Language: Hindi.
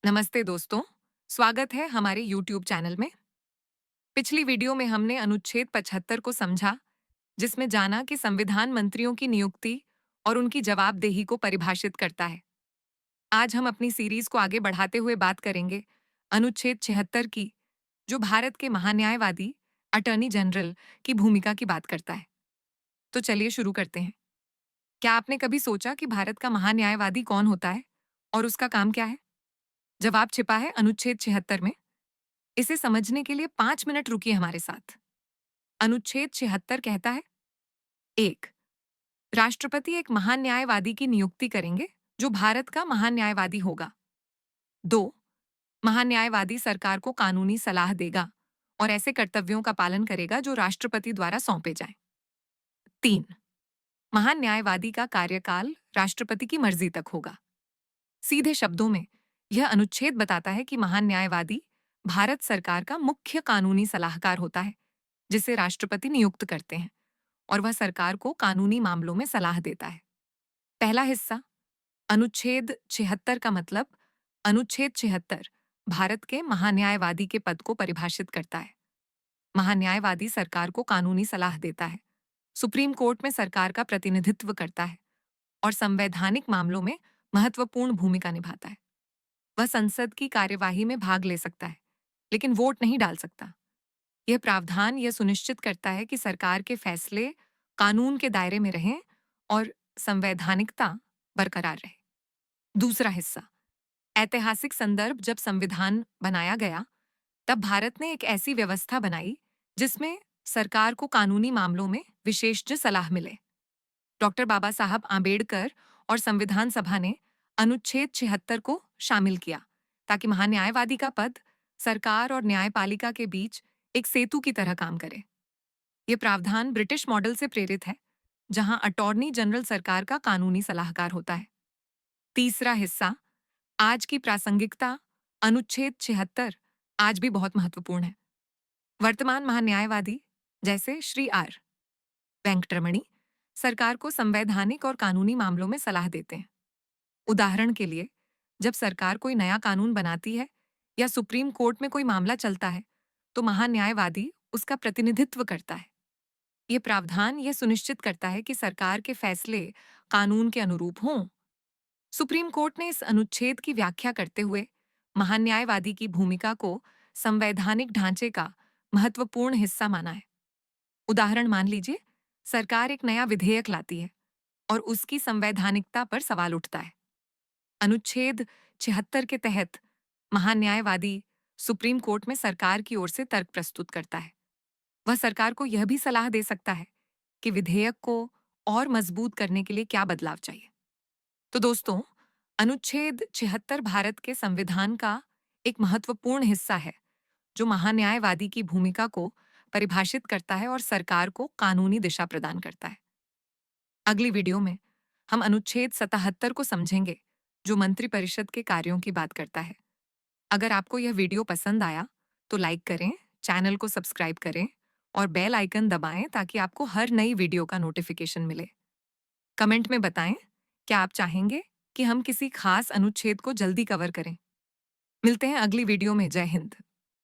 नमस्ते दोस्तों, स्वागत है हमारे YouTube चैनल में। पिछली वीडियो में हमने अनुच्छेद 75 को समझा, जिसमें जाना कि संविधान मंत्रियों की नियुक्ति और उनकी जवाबदेही को परिभाषित करता है। आज हम अपनी सीरीज को आगे बढ़ाते हुए बात करेंगे अनुच्छेद 76 की, जो भारत के महान्यायवादी अटॉर्नी जनरल की भूमिका की बात करता है। तो चलिए शुरू करते हैं। क्या आपने कभी सोचा कि भारत का महान्यायवादी कौन होता है और उसका काम क्या है? जवाब छिपा है अनुच्छेद 76 में। इसे समझने के लिए 5 मिनट रुकिए हमारे साथ। अनुच्छेद 76 कहता है, 1, राष्ट्रपति एक महान न्यायवादी की नियुक्ति करेंगे जो भारत का महान न्यायवादी होगा। 2, महान न्यायवादी सरकार को कानूनी सलाह देगा और ऐसे कर्तव्यों का पालन करेगा जो राष्ट्रपति द्वारा सौंपे जाएं। 3, महान न्यायवादी का कार्यकाल राष्ट्रपति की मर्जी तक होगा। सीधे शब्दों में यह अनुच्छेद बताता है कि महान न्यायवादी भारत सरकार का मुख्य कानूनी सलाहकार होता है, जिसे राष्ट्रपति नियुक्त करते हैं, और वह सरकार को कानूनी मामलों में सलाह देता है। पहला हिस्सा, अनुच्छेद 76 का मतलब, अनुच्छेद 76 भारत के महान्यायवादी के पद को परिभाषित करता है। महान्यायवादी सरकार को कानूनी सलाह देता है, सुप्रीम कोर्ट में सरकार का प्रतिनिधित्व करता है और संवैधानिक मामलों में महत्वपूर्ण भूमिका निभाता है। वह संसद की कार्यवाही में भाग ले सकता है, लेकिन वोट नहीं डाल सकता। यह प्रावधान यह सुनिश्चित करता है कि सरकार के फैसले कानून के दायरे में रहें और संवैधानिकता बरकरार रहे। दूसरा हिस्सा, ऐतिहासिक संदर्भ, जब संविधान बनाया गया तब भारत ने एक ऐसी व्यवस्था बनाई जिसमें सरकार को कानूनी मामलों में विशेषज्ञ सलाह मिले। डॉक्टर बाबा साहब आंबेडकर और संविधान सभा ने अनुच्छेद 76 को शामिल किया ताकि महान्यायवादी का पद सरकार और न्यायपालिका के बीच एक सेतु की तरह काम करे। ये प्रावधान ब्रिटिश मॉडल से प्रेरित है, जहां अटॉर्नी जनरल सरकार का कानूनी सलाहकार होता है। तीसरा हिस्सा, आज की प्रासंगिकता, अनुच्छेद 76 आज भी बहुत महत्वपूर्ण है। वर्तमान महान्यायवादी जैसे श्री आर वेंकटरमणि सरकार को संवैधानिक और कानूनी मामलों में सलाह देते हैं। उदाहरण के लिए, जब सरकार कोई नया कानून बनाती है या सुप्रीम कोर्ट में कोई मामला चलता है, तो महान्यायवादी उसका प्रतिनिधित्व करता है। ये प्रावधान यह सुनिश्चित करता है कि सरकार के फैसले कानून के अनुरूप हों। सुप्रीम कोर्ट ने इस अनुच्छेद की व्याख्या करते हुए महान्यायवादी की भूमिका को संवैधानिक ढांचे का महत्वपूर्ण हिस्सा माना है। उदाहरण मान लीजिए, सरकार एक नया विधेयक लाती है और उसकी संवैधानिकता पर सवाल उठता है। अनुच्छेद 76 के तहत महान्यायवादी सुप्रीम कोर्ट में सरकार की ओर से तर्क प्रस्तुत करता है। वह सरकार को यह भी सलाह दे सकता है कि विधेयक को और मजबूत करने के लिए क्या बदलाव चाहिए। तो दोस्तों, अनुच्छेद 76 भारत के संविधान का एक महत्वपूर्ण हिस्सा है, जो महान्यायवादी की भूमिका को परिभाषित करता है और सरकार को कानूनी दिशा प्रदान करता है। अगली वीडियो में हम अनुच्छेद 77 को समझेंगे, जो मंत्रिपरिषद के कार्यों की बात करता है। अगर आपको यह वीडियो पसंद आया तो लाइक करें, चैनल को सब्सक्राइब करें और बेल आइकन दबाएं ताकि आपको हर नई वीडियो का नोटिफिकेशन मिले। कमेंट में बताएं, क्या आप चाहेंगे कि हम किसी खास अनुच्छेद को जल्दी कवर करें। मिलते हैं अगली वीडियो में। जय हिंद।